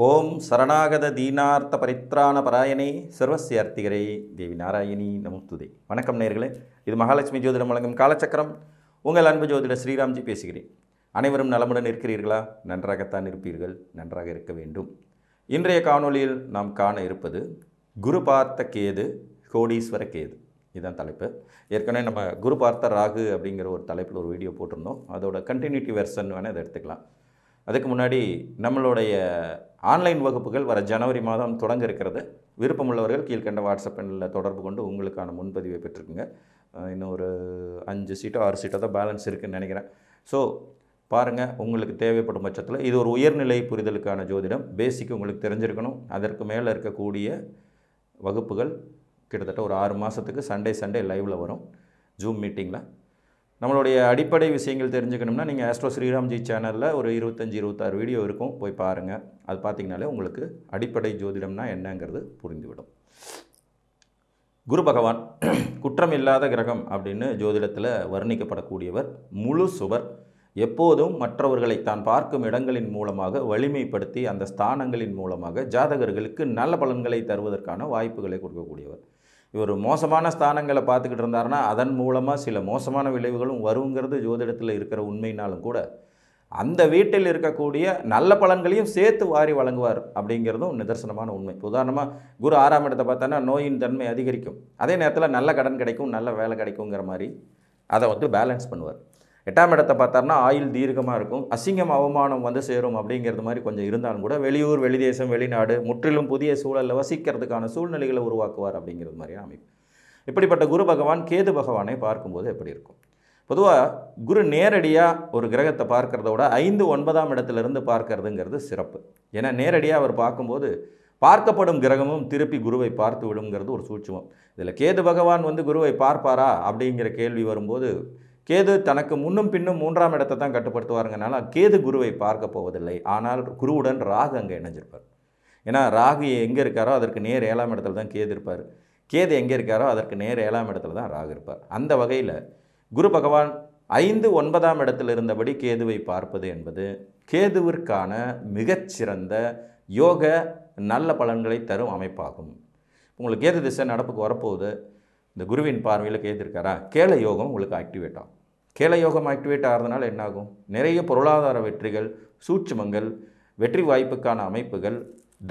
ஓம் சரணாகத தீனார்த்த பரித்ராண பராயணே சர்வசியார்த்திகரே தேவி நாராயணி நமஸ்துதே. வணக்கம் நேயர்களே, இது மகாலட்சுமி ஜோதிடம் வழங்கும் காலச்சக்கரம். உங்கள் அன்பு ஜோதிடர் ஸ்ரீராம்ஜி பேசுகிறேன். அனைவரும் நலமுடன் இருக்கிறீர்களா? நன்றாகத்தான் இருப்பீர்கள், நன்றாக இருக்க வேண்டும். இன்றைய காணொளியில் நாம் காண இருப்பது குரு பார்த்த கேது, கோடீஸ்வர கேது. இதுதான் தலைப்பு. ஏற்கனவே நம்ம குரு பார்த்த ராகு அப்படிங்கிற ஒரு தலைப்பில் ஒரு வீடியோ போட்டிருந்தோம். அதோட கண்டினியூட்டி வெர்ஷன் வேணால் இதை எடுத்துக்கலாம். அதுக்கு முன்னாடி நம்மளுடைய ஆன்லைன் வகுப்புகள் வர ஜனவரி மாதம் தொடங்க இருக்கிறது. விருப்பமுள்ளவர்கள் கீழ்கண்ட வாட்ஸ்அப் எண்ணில் தொடர்பு கொண்டு உங்களுக்கான முன்பதிவை பெற்றுக்குங்க. இன்னும் ஒரு 5 சீட்டோ 6 சீட்டோ தான் பேலன்ஸ் இருக்குதுன்னு நினைக்கிறேன். ஸோ பாருங்கள், உங்களுக்கு தேவைப்படும் பட்சத்தில் இது ஒரு உயர்நிலை புரிதலுக்கான ஜோதிடம். பேசிக் உங்களுக்கு தெரிஞ்சிருக்கணும். அதற்கு மேலே இருக்கக்கூடிய வகுப்புகள் கிட்டத்தட்ட ஒரு 6 மாதத்துக்கு சண்டே லைவில் வரும் ஜூம் மீட்டிங்கில். நம்மளுடைய அடிப்படை விஷயங்கள் தெரிஞ்சுக்கணும்னா நீங்கள் ஆஸ்ட்ரோ ஸ்ரீராம்ஜி சேனலில் ஒரு 25-26 வீடியோ இருக்கும், போய் பாருங்கள். அது பார்த்திங்கனாலே உங்களுக்கு அடிப்படை ஜோதிடம்னா என்னங்கிறது புரிந்துவிடும். குரு பகவான் குற்றம் இல்லாத கிரகம் அப்படின்னு ஜோதிடத்தில் வர்ணிக்கப்படக்கூடியவர். முழு சுவர். எப்போதும் மற்றவர்களை தான் பார்க்கும் இடங்களின் மூலமாக வலிமைப்படுத்தி அந்த ஸ்தானங்களின் மூலமாக ஜாதகர்களுக்கு நல்ல பலன்களை தருவதற்கான வாய்ப்புகளை கொடுக்கக்கூடியவர். இவர் மோசமான ஸ்தானங்களை பார்த்துக்கிட்டு இருந்தாருன்னா அதன் மூலமாக சில மோசமான விளைவுகளும் வருங்கிறது ஜோதிடத்தில் இருக்கிற உண்மைனாலும் கூட அந்த வீட்டில் இருக்கக்கூடிய நல்ல பலன்களையும் சேர்த்து வாரி வழங்குவார் அப்படிங்கிறதும் நிதர்சனமான உண்மை. உதாரணமாக குரு 6ஆம் இடத்தை பார்த்தோன்னா நோயின் தன்மை அதிகரிக்கும், அதே நேரத்தில் நல்ல கடன் கிடைக்கும், நல்ல வேலை கிடைக்குங்கிற மாதிரி அதை பேலன்ஸ் பண்ணுவார். 8ஆம் இடத்தை பார்த்தாருன்னா ஆயுள் தீர்க்கமாக இருக்கும், அசிங்கம் அவமானம் சேரும் அப்படிங்கிறது மாதிரி கொஞ்சம் இருந்தாலும் கூட வெளியூர், வெளிதேசம், வெளிநாடு, முற்றிலும் புதிய சூழலில் வசிக்கிறதுக்கான சூழ்நிலைகளை உருவாக்குவார் அப்படிங்கிறது மாதிரியான அமைப்பு. இப்படிப்பட்ட குரு பகவான் கேது பகவானை பார்க்கும்போது எப்படி இருக்கும்? பொதுவாக குரு நேரடியாக ஒரு கிரகத்தை பார்க்கறத விட 5, 9ஆம் இடத்துலேருந்து பார்க்கறதுங்கிறது சிறப்பு. ஏன்னா நேரடியாக அவர் பார்க்கும்போது பார்க்கப்படும் கிரகமும் திருப்பி குருவை பார்த்து விடுங்கிறது ஒரு சூட்சுமம். இதில் கேது பகவான் குருவை பார்ப்பாரா அப்படிங்கிற கேள்வி வரும்போது, கேது தனக்கு முன்னும் பின்னும் 3ஆம் இடத்தை தான் கட்டுப்படுத்துவாருங்கனால கேது குருவை பார்க்க போவதில்லை. ஆனால் குருவுடன் ராகு அங்கே இணைஞ்சிருப்பார். ஏன்னா ராகு எங்கே இருக்காரோ அதற்கு நேர் 7ஆம் இடத்துல தான் கேது இருப்பார். கேது எங்கே இருக்காரோ அதற்கு நேர் 7ஆம் இடத்துல தான் ராகு இருப்பார். அந்த வகையில் குரு பகவான் 5, 9ஆம் இடத்தில் இருந்தபடி கேதுவை பார்ப்பது என்பது கேதுவிற்கான மிகச்சிறந்த யோக நல்ல பலன்களை தரும் அமைப்பாகும். உங்களுக்கு கேது திசை நடப்புக்கு வரப்போகுது. இந்த குருவின் பார்வையில் கேது இருக்காரா, கேள யோகம் உங்களுக்கு ஆக்டிவேட் ஆகும். கேள யோகம் ஆக்டிவேட் ஆகிறதுனால என்னாகும்? நிறைய பொருளாதார வெற்றிகள், சூட்சுமங்கள், வெற்றி வாய்ப்புக்கான அமைப்புகள்,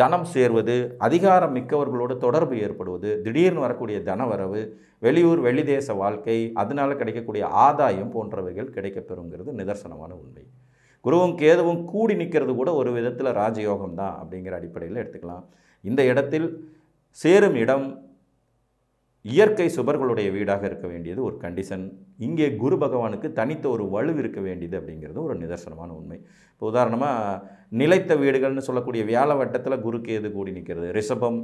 தனம் சேர்வது, அதிகாரம் மிக்கவர்களோடு தொடர்பு ஏற்படுவது, திடீர்னு வரக்கூடிய தனவரவு, வெளியூர் வெளிதேச வாழ்க்கை, அதனால் கிடைக்கக்கூடிய ஆதாயம் போன்றவைகள் கிடைக்கப்பெறுங்கிறது நிதர்சனமான உண்மை. குருவும் கேதுவும் கூடி நிற்கிறது கூட ஒரு விதத்தில் ராஜயோகம் தான் அப்படிங்கிற அடிப்படையில் எடுத்துக்கலாம். இந்த இடத்தில் சேரும் இடம் இயற்கை சுபர்களுடைய வீடாக இருக்க வேண்டியது ஒரு கண்டிஷன். இங்கே குரு பகவானுக்கு தனித்த ஒரு வலு இருக்க வேண்டியது அப்படிங்கிறது ஒரு நிதர்சனமான உண்மை. இப்போ உதாரணமாக நிலைத்த வீடுகள்னு சொல்லக்கூடிய வியாழ வட்டத்தில் குரு கேது கூடி நிற்கிறது. ரிஷபம்,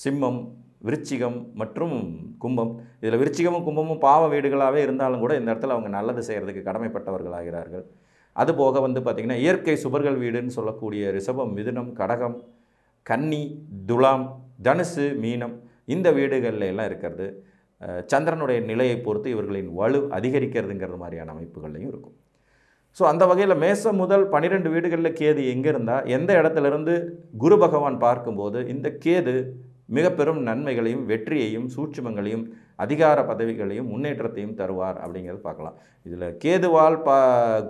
சிம்மம், விருச்சிகம் மற்றும் கும்பம். இதில் விருச்சிகமும் கும்பமும் பாவ வீடுகளாகவே இருந்தாலும் கூட இந்த இடத்துல அவங்க நல்லது செய்கிறதுக்கு கடமைப்பட்டவர்களாகிறார்கள். அதுபோக பார்த்திங்கன்னா இயற்கை சுபர்கள் வீடுன்னு சொல்லக்கூடிய ரிஷபம், மிதுனம், கடகம், கன்னி, துலாம், தனுசு, மீனம் இந்த வீடுகளில் எல்லாம் இருக்கிறது சந்திரனுடைய நிலையை பொறுத்து இவர்களின் வலு அதிகரிக்கிறதுங்கிறது மாதிரியான அமைப்புகள்லையும் இருக்கும். ஸோ அந்த வகையில் மேசம் முதல் 12 வீடுகளில் கேது எங்கே இருந்தால் எந்த இடத்துலேருந்து குரு பகவான் பார்க்கும்போது இந்த கேது மிக பெரும் நன்மைகளையும் வெற்றியையும் சூட்சுமங்களையும் அதிகார பதவிகளையும் முன்னேற்றத்தையும் தருவார் அப்படிங்கிறது பார்க்கலாம். இதில்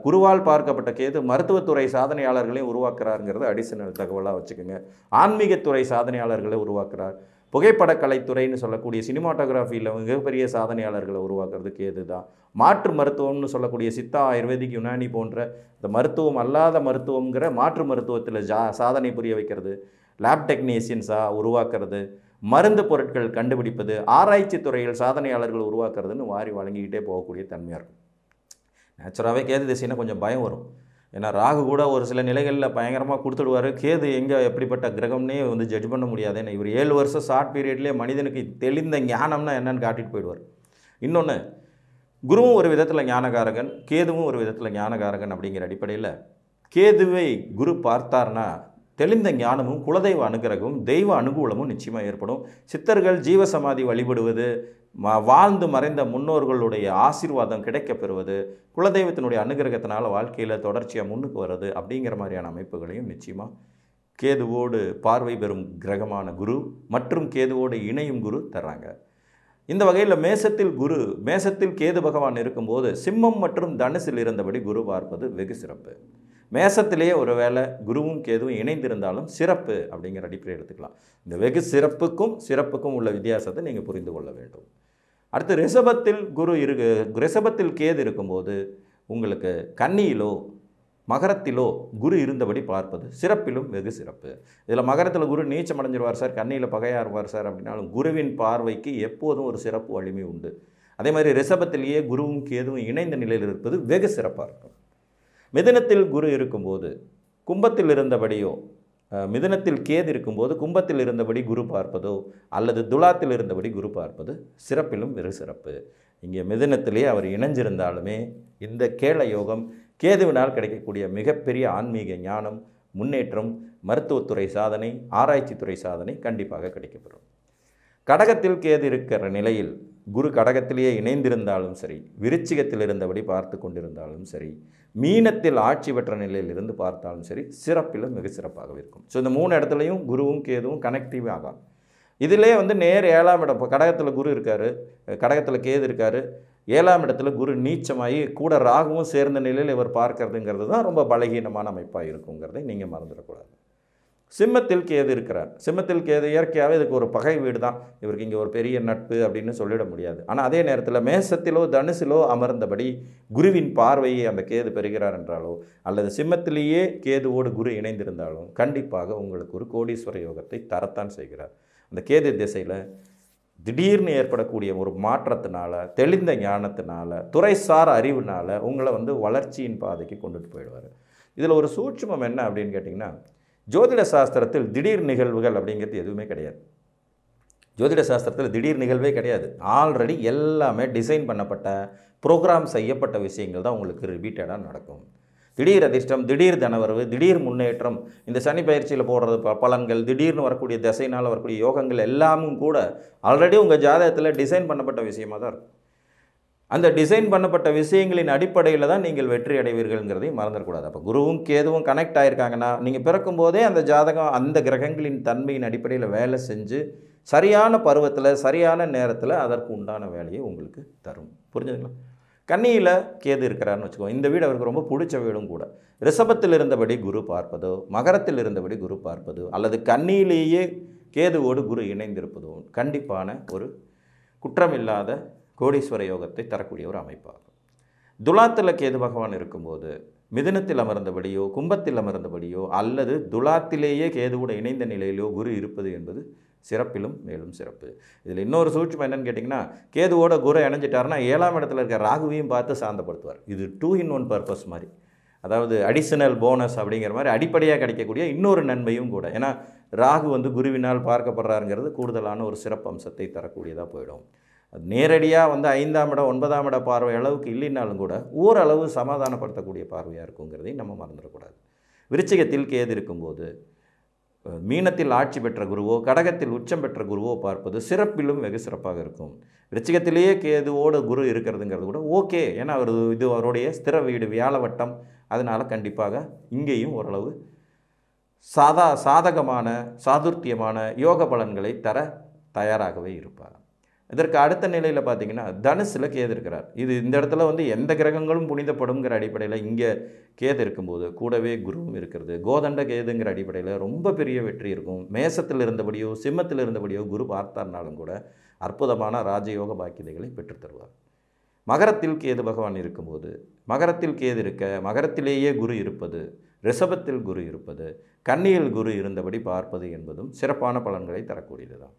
குருவால் பார்க்கப்பட்ட கேது மருத்துவத்துறை சாதனையாளர்களையும் உருவாக்குறாருங்கிறது அடிஷனல் தகவலாக வச்சுக்கோங்க. ஆன்மீகத்துறை சாதனையாளர்களை உருவாக்குறார். புகைப்படக்கலைத்துறைன்னு சொல்லக்கூடிய சினிமாட்டோகிராஃபியில் மிகப்பெரிய சாதனையாளர்களை உருவாக்குறது கேது தான். மாற்று மருத்துவம்னு சொல்லக்கூடிய சித்தா, ஆயுர்வேதிக், யுனானி போன்ற இந்த மருத்துவம் அல்லாத மருத்துவங்கிற மாற்று மருத்துவத்தில் சாதனை புரிய வைக்கிறது, லேப் டெக்னீஷியன்ஸாக உருவாக்குறது, மருந்து பொருட்கள் கண்டுபிடிப்பது, ஆராய்ச்சி துறையில் சாதனையாளர்கள் உருவாக்குறதுன்னு வாரி வழங்கிக்கிட்டே போகக்கூடிய தன்மையாக இருக்கும். நேச்சுராகவே கேது திசைன்னா கொஞ்சம் பயம் வரும். ஏன்னா ராகு கூட ஒரு சில நிலைகளில் பயங்கரமாக கொடுத்துடுவார். கேது எங்கே எப்படிப்பட்ட கிரகம்னே ஜட்ஜ் பண்ண முடியாது. ஏன்னா இவர் 7 வருஷம் ஷார்ட் பீரியட்லேயே மனிதனுக்கு தெளிந்த ஞானம்னா என்னன்னு காட்டிட்டு போயிடுவார். இன்னொன்று, குருவும் ஒரு விதத்தில் ஞானகாரகன், கேதுவும் ஒரு விதத்தில் ஞானகாரகன். அப்படிங்கிற அடிப்படையில் கேதுவை குரு பார்த்தார்னா தெளிந்த ஞானமும் குலதெய்வ அனுகிரகமும் தெய்வ அனுகூலமும் நிச்சயமாக ஏற்படும். சித்தர்கள் ஜீவசமாதி வழிபடுவது, வாழ்ந்து மறைந்த முன்னோர்களுடைய ஆசீர்வாதம் கிடைக்கப் பெறுவது, குலதெய்வத்தினுடைய அனுகிரகத்தினால் வாழ்க்கையில் தொடர்ச்சியாக முன்னுக்கு வர்றது அப்படிங்கிற மாதிரியான அமைப்புகளையும் நிச்சயமாக கேதுவோடு பார்வை பெறும் கிரகமான குரு மற்றும் கேதுவோடு இணையும் குரு தர்றாங்க. இந்த வகையில் மேசத்தில் கேது பகவான் இருக்கும்போது சிம்மம் மற்றும் தனுசில் இருந்தபடி குரு பார்ப்பது வெகு சிறப்பு. மேசத்திலேயே ஒருவேளை குருவும் கேதுவும் இணைந்திருந்தாலும் சிறப்பு அப்படிங்கிற அடிப்படையை எடுத்துக்கலாம். இந்த வெகு சிறப்புக்கும் உள்ள வித்தியாசத்தை நீங்கள் புரிந்து கொள்ள வேண்டும். அடுத்து ரிஷபத்தில் கேது இருக்கும்போது உங்களுக்கு கன்னியிலோ மகரத்திலோ குரு இருந்தபடி பார்ப்பது சிறப்பிலும் வெகு சிறப்பு. இதில் மகரத்தில் குரு நீச்சம் அடைஞ்சிருவார் சார், கன்னியில் பகையாக இருப்பார் சார் அப்படின்னாலும் குருவின் பார்வைக்கு எப்போதும் ஒரு சிறப்பு வலிமை உண்டு. அதே மாதிரி ரிஷபத்திலேயே குருவும் கேதுவும் இணைந்த நிலையில் இருப்பது வெகு சிறப்பாக இருக்கும். மிதுனத்தில் குரு இருக்கும்போது கும்பத்தில் இருந்தபடியோ, மிதுனத்தில் கேது இருக்கும்போது கும்பத்தில் இருந்தபடி குரு பார்ப்பதோ அல்லது துலாத்தில் இருந்தபடி குரு பார்ப்பது சிறப்பிலும் வெகு சிறப்பு. இங்கே மிதுனத்திலேயே அவர் இணைஞ்சிருந்தாலுமே இந்த கேள யோகம் கேதுவினால் கிடைக்கக்கூடிய மிகப்பெரிய ஆன்மீக ஞானம், முன்னேற்றம், மருத்துவத்துறை சாதனை, ஆராய்ச்சித்துறை சாதனை கண்டிப்பாக கிடைக்கப்பெறும். கடகத்தில் கேது இருக்கிற நிலையில் குரு கடகத்திலேயே இணைந்திருந்தாலும் சரி, விருச்சிகத்தில் இருந்தபடி பார்த்து கொண்டிருந்தாலும் சரி, மீனத்தில் ஆட்சி பெற்ற நிலையில் இருந்து பார்த்தாலும் சரி, சிறப்பிலும் மிக சிறப்பாக இருக்கும். ஸோ இந்த 3 இடத்துலையும் குருவும் கேதுவும் கனெக்டிவ் ஆகும். இதிலே நேர் 7ஆம் இடம், இப்போ கடகத்தில் குரு இருக்கார், கடகத்தில் கேது இருக்கார், 7ஆம் இடத்துல குரு நீச்சமாகி கூட ராகுவும் சேர்ந்த நிலையில் இவர் பார்க்கறதுங்கிறது தான் ரொம்ப பலகீனமான அமைப்பாக இருக்குங்கிறதை நீங்கள் மறந்துடக்கூடாது. சிம்மத்தில் கேது இருக்கிறார். சிம்மத்தில் கேது இயற்கையாகவே இதுக்கு ஒரு பகை வீடு தான், இவருக்கு இங்கே ஒரு பெரிய நட்பு அப்படின்னு சொல்லிட முடியாது. ஆனால் அதே நேரத்தில் மேசத்திலோ தனுசிலோ அமர்ந்தபடி குருவின் பார்வையை அந்த கேது பெறுகிறார் என்றாலோ அல்லது சிம்மத்திலேயே கேதுவோடு குரு இணைந்திருந்தாலும் கண்டிப்பாக உங்களுக்கு ஒரு கோடீஸ்வர யோகத்தை தரத்தான் செய்கிறார். அந்த கேது திசையில் திடீர்னு ஏற்படக்கூடிய ஒரு மாற்றத்தினால, தெளிந்த ஞானத்தினால, துறைசார் அறிவுனால உங்களை வளர்ச்சியின் பாதைக்கு கொண்டுட்டு போயிடுவார். இதில் ஒரு சூட்சுமம் என்ன அப்படின்னு கேட்டிங்கன்னா, ஜோதிட சாஸ்திரத்தில் திடீர் நிகழ்வுகள் அப்படிங்கிறது எதுவுமே கிடையாது. ஜோதிட சாஸ்திரத்தில் திடீர் நிகழ்வே கிடையாது. ஆல்ரெடி எல்லாமே டிசைன் பண்ணப்பட்ட, ப்ரோக்ராம் செய்யப்பட்ட விஷயங்கள் தான் உங்களுக்கு ரிப்பீட்டடாக நடக்கும். திடீர் அதிர்ஷ்டம், திடீர் தனவரவு, திடீர் முன்னேற்றம், இந்த சனி பயிற்சியில் போடுறது பலன்கள், திடீர்னு வரக்கூடிய திசைனால் வரக்கூடிய யோகங்கள் எல்லாமும் கூட ஆல்ரெடி உங்கள் ஜாதகத்தில் டிசைன் பண்ணப்பட்ட விஷயமாக தான் இருக்கும். அந்த டிசைன் பண்ணப்பட்ட விஷயங்களின் அடிப்படையில் தான் நீங்கள் வெற்றி அடைவீர்கள்ங்கிறதையும் மறந்துடக்கூடாது. அப்போ குருவும் கேதுவும் கனெக்ட் ஆகிருக்காங்கன்னா நீங்கள் பிறக்கும் போதே அந்த ஜாதகம் அந்த கிரகங்களின் தன்மையின் அடிப்படையில் வேலை செஞ்சு சரியான பருவத்தில் சரியான நேரத்தில் அதற்கு உண்டான வேலையை உங்களுக்கு தரும். புரிஞ்சுதுங்களா? கன்னியில் கேது இருக்கிறார்னு வச்சுக்கோங்க, இந்த வீடு அவருக்கு ரொம்ப பிடிச்ச வீடும் கூட. ரிஷபத்தில் இருந்தபடி குரு பார்ப்பதோ, மகரத்தில் இருந்தபடி குரு பார்ப்பதோ அல்லது கன்னியிலேயே கேதுவோடு குரு இணைந்திருப்பதோ கண்டிப்பான ஒரு குற்றமில்லாத கோடீஸ்வர யோகத்தை தரக்கூடிய ஒரு அமைப்பாகும். துலாத்தில் கேது பகவான் இருக்கும்போது மிதுனத்தில் அமர்ந்தபடியோ கும்பத்தில் அமர்ந்தபடியோ அல்லது துலாத்திலேயே கேதுவோடு இணைந்த நிலையிலோ குரு இருப்பது என்பது சிறப்பிலும் மேலும் சிறப்பு. இதில் இன்னொரு சூட்சம் என்னன்னு கேட்டிங்கன்னா, கேதுவோட குரு இணைஞ்சிட்டாருன்னா 7ஆம் இடத்துல இருக்க ராகுவையும் பார்த்து சாந்தப்படுத்துவார். இது 2 in 1 பர்பஸ் மாதிரி, அதாவது அடிஷனல் போனஸ் அப்படிங்கிற மாதிரி அடிப்படையாக கிடைக்கக்கூடிய இன்னொரு நன்மையும் கூட. ஏன்னா ராகு குருவினால் பார்க்கப்படுறாருங்கிறது கூடுதலான ஒரு சிறப்பு அம்சத்தை தரக்கூடியதாக போயிடும். அது நேரடியாக 5ஆம் இடம் 9ஆம் இட பார்வை அளவுக்கு இல்லைன்னாலும் கூட ஓரளவு சமாதானப்படுத்தக்கூடிய பார்வையாக இருக்குங்கிறதையும் நம்ம மறந்துடக்கூடாது. விருச்சிகத்தில் கேது இருக்கும்போது மீனத்தில் ஆட்சி பெற்ற குருவோ கடகத்தில் உச்சம் பெற்ற குருவோ பார்ப்பது சிறப்பிலும் வெகு சிறப்பாக இருக்கும். விருச்சிகத்திலேயே கேதுவோடு குரு இருக்கிறதுங்கிறது கூட ஓகே, ஏன்னா இது அவருடைய ஸ்திர வீடு வியாழ வட்டம். அதனால் கண்டிப்பாக இங்கேயும் ஓரளவு சாதகமான சாதுர்த்தியமான யோக பலன்களை தர தயாராகவே இருப்பார். இதற்கு அடுத்த நிலையில் பார்த்தீங்கன்னா தனுசில் கேது இருக்கிறார். இந்த இடத்துல எந்த கிரகங்களும் புனிதப்படுங்கிற அடிப்படையில் இங்கே கேது இருக்கும்போது கூடவே குருவும் இருக்கிறது. கோதண்ட கேதுங்கிற அடிப்படையில் ரொம்ப பெரிய வெற்றி இருக்கும். மேசத்தில் இருந்தபடியோ சிம்மத்தில் இருந்தபடியோ குரு பார்த்தார்னாலும் கூட அற்புதமான ராஜயோக பாக்கியதைகளை பெற்றுத்தருவார். மகரத்தில் கேது பகவான் இருக்கும்போது மகரத்தில் கேது இருக்க மகரத்திலேயே குரு இருப்பது, ரிஷபத்தில் குரு இருப்பது, கன்னியில் குரு இருந்தபடி பார்ப்பது என்பதும் சிறப்பான பலன்களை தரக்கூடியது தான்.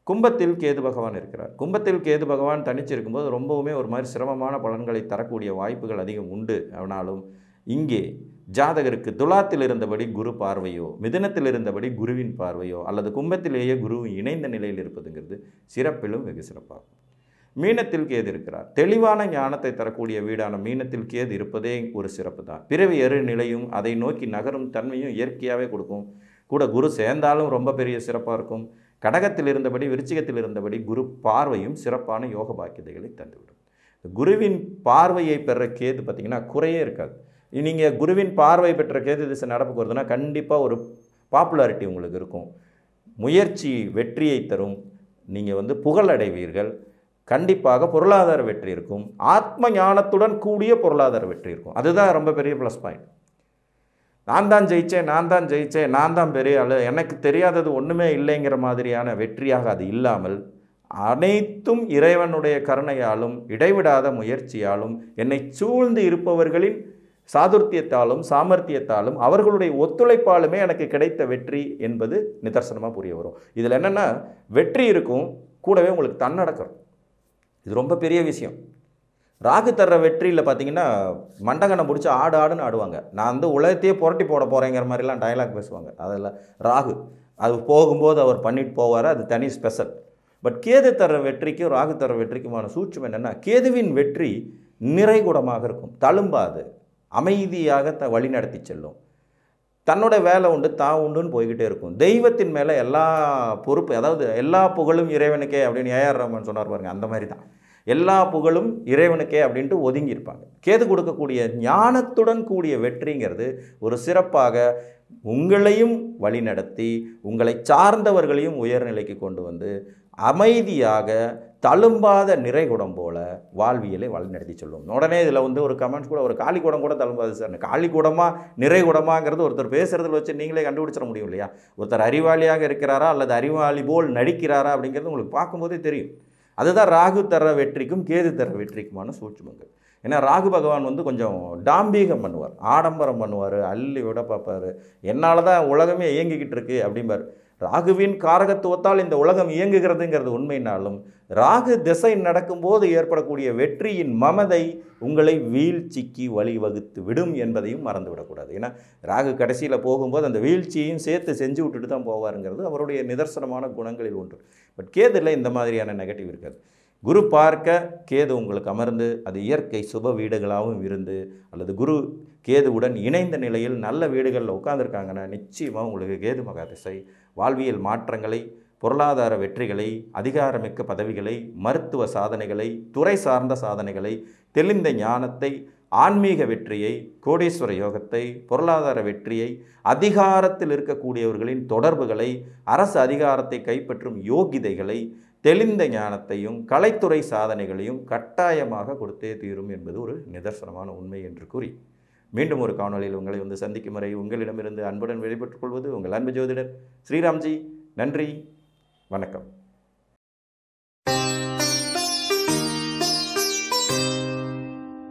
கும்பத்தில் கேது பகவான் இருக்கிறார். கும்பத்தில் கேது பகவான் தனிச்சு இருக்கும்போது ரொம்பவுமே ஒரு மாதிரி சிரமமான பலன்களை தரக்கூடிய வாய்ப்புகள் அதிகம் உண்டு. ஆனாலும் இங்கே ஜாதகருக்கு துலாத்தில் இருந்தபடி குரு பார்வையோ மிதுனத்தில் இருந்தபடி குருவின் பார்வையோ அல்லது கும்பத்திலேயே குரு இணைந்த நிலையில் இருப்பதுங்கிறது சிறப்பிலும் வெகு சிறப்பாகும். மீனத்தில் கேது இருக்கிறார். தெளிவான ஞானத்தை தரக்கூடிய வீடான மீனத்தில் கேது இருப்பதே ஒரு சிறப்பு தான். பிறவி எரு நிலையும் அதை நோக்கி நகரும் தன்மையும் இயற்கையாகவே கொடுக்கும். கூட குரு சேர்ந்தாலும் ரொம்ப பெரிய சிறப்பாக இருக்கும். கடகத்தில் இருந்தபடி விருச்சிகத்தில் இருந்தபடி குரு பார்வையும் சிறப்பான யோக பாக்கியதைகளை தந்துவிடும். குருவின் பார்வையை பெற கேது பார்த்திங்கன்னா குறையே இருக்காது. நீங்கள் குருவின் பார்வை பெற்ற கேது திசை நடப்புக்கு வருதுன்னா கண்டிப்பாக ஒரு பாப்புலாரிட்டி உங்களுக்கு இருக்கும், முயற்சி வெற்றியை தரும், நீங்கள் புகழடைவீர்கள், கண்டிப்பாக பொருளாதார வெற்றி இருக்கும், ஆத்ம ஞானத்துடன் கூடிய பொருளாதார வெற்றி இருக்கும். அதுதான் ரொம்ப பெரிய ப்ளஸ் பாயிண்ட். நான் தான் ஜெயித்தேன், நான் தான் பெரிய ஆள், எனக்கு தெரியாதது ஒன்றுமே இல்லைங்கிற மாதிரியான வெற்றியாக அது இல்லாமல், அனைத்தும் இறைவனுடைய கருணையாலும் இடைவிடாத முயற்சியாலும் என்னை சூழ்ந்து இருப்பவர்களின் சாதுர்த்தியத்தாலும் சாமர்த்தியத்தாலும் அவர்களுடைய ஒத்துழைப்பாலுமே எனக்கு கிடைத்த வெற்றி என்பது நிதர்சனமாக புரிய வரும். இதில் என்னென்னா, வெற்றி இருக்கும், கூடவே உங்களுக்கு தன்னடக்கம். இது ரொம்ப பெரிய விஷயம். ராகு தர்ற வெற்றியில் பார்த்தீங்கன்னா மண்டகனை பிடிச்சி ஆடுன்னு ஆடுவாங்க. நான் உலகத்தையே புரட்டி போட போகிறேங்கிற மாதிரிலாம் டயலாக் பேசுவாங்க. அதில் ராகு அது போகும்போது அவர் பண்ணிட்டு போவார், அது தனி ஸ்பெஷல். பட் கேது தர்ற வெற்றிக்கும் ராகு தர்ற வெற்றிக்குமான சூட்சம் என்னென்னா, கேதுவின் வெற்றி நிறைகுடமாக இருக்கும், தழும்பாது, அமைதியாக வழி நடத்தி செல்லும், தன்னோட வேலை உண்டு தான் உண்டுன்னு போய்கிட்டே இருக்கும். தெய்வத்தின் மேலே எல்லா பொறுப்பு, அதாவது எல்லா புகழும் இறைவனுக்கே அப்படின்னு ஏஆர் ரஹ்மான் சொன்னார் பாருங்க, அந்த மாதிரி தான் எல்லா புகழும் இறைவனுக்கே அப்படின்ட்டு ஒதுங்கியிருப்பாங்க. கேது கொடுக்கக்கூடிய ஞானத்துடன் கூடிய வெற்றிங்கிறது ஒரு சிறப்பாக உங்களையும் வழிநடத்தி உங்களை சார்ந்தவர்களையும் உயர்நிலைக்கு கொண்டு வந்து அமைதியாக தழும்பாத நிறைகுடம் போல வாழ்வியலை வழிநடத்தி சொல்லுவோம். உடனே இதில் ஒரு கமெண்ட்ஸ் கூட, ஒரு காலிக்கூடம் கூட தழும்பாது சார், காலிக்கூடமா நிறைகுடமாங்கிறது ஒருத்தர் பேசுகிறதுல வச்சு நீங்களே கண்டுபிடிச்சிட முடியும் இல்லையா? ஒருத்தர் அறிவாளியாக இருக்கிறாரா அல்லது அறிவாளி போல் நடிக்கிறாரா அப்படிங்கிறது உங்களுக்கு பார்க்கும்போதே தெரியும். அதுதான் ராகு தர வெற்றிக்கும் கேது தர வெற்றிக்குமான சூட்சுமங்கள். ஏன்னா ராகு பகவான் கொஞ்சம் டாம்பீகம் பண்ணுவார், ஆடம்பரம் பண்ணுவார், அள்ளி விட பார்ப்பார், என்னால் தான் உலகமே இயங்கிக்கிட்டு இருக்கு அப்படிம்பார். ராகுவின் காரகத்துவத்தால் இந்த உலகம் இயங்குகிறதுங்கிறது உண்மைனாலும் ராகு திசை நடக்கும்போது ஏற்படக்கூடிய வெற்றியின் மமதை உங்களை வீழ்ச்சிக்கு வழிவகுத்து விடும் என்பதையும் மறந்துவிடக்கூடாது. ஏன்னா ராகு கடைசியில் போகும்போது அந்த வீழ்ச்சியையும் சேர்த்து செஞ்சு விட்டுட்டு தான் போவாருங்கிறது அவருடைய நிதர்சனமான குணங்களில் ஒன்று. பட் கேதுல இந்த மாதிரியான நெகட்டிவ் இருக்காது. குரு பார்க்க கேது உங்களுக்கு அமர்ந்து அது இயற்கை சுப வீடுகளாகவும் இருந்து அல்லது குரு கேதுவுடன் இணைந்த நிலையில் நல்ல வீடுகளில் உட்காந்துருக்காங்கன்னா நிச்சயமாக உங்களுக்கு கேது மகா திசை வாழ்வியல் மாற்றங்களை, பொருளாதார வெற்றிகளை, அதிகாரமிக்க பதவிகளை, மருத்துவ சாதனைகளை, துறை சார்ந்த சாதனைகளை, தெளிந்த ஞானத்தை, ஆன்மீக வெற்றியை, கோடீஸ்வர யோகத்தை, பொருளாதார வெற்றியை, அதிகாரத்தில் இருக்கக்கூடியவர்களின் தொடர்புகளை, அரசு அதிகாரத்தை கைப்பற்றும் யோகிதைகளை, தெளிந்த ஞானத்தையும் கலைத்துறை சாதனைகளையும் கட்டாயமாக கொடுத்தே தீரும் என்பது ஒரு நிதர்சனமான உண்மை என்று கூறி மீண்டும் ஒரு காணொளியில் உங்களை சந்திக்கும் வரை உங்களிடமிருந்து அன்புடன் விடைபெற்றுக் கொள்வது உங்கள் அன்பு ஜோதிடர் ஸ்ரீராம்ஜி. நன்றி, வணக்கம்.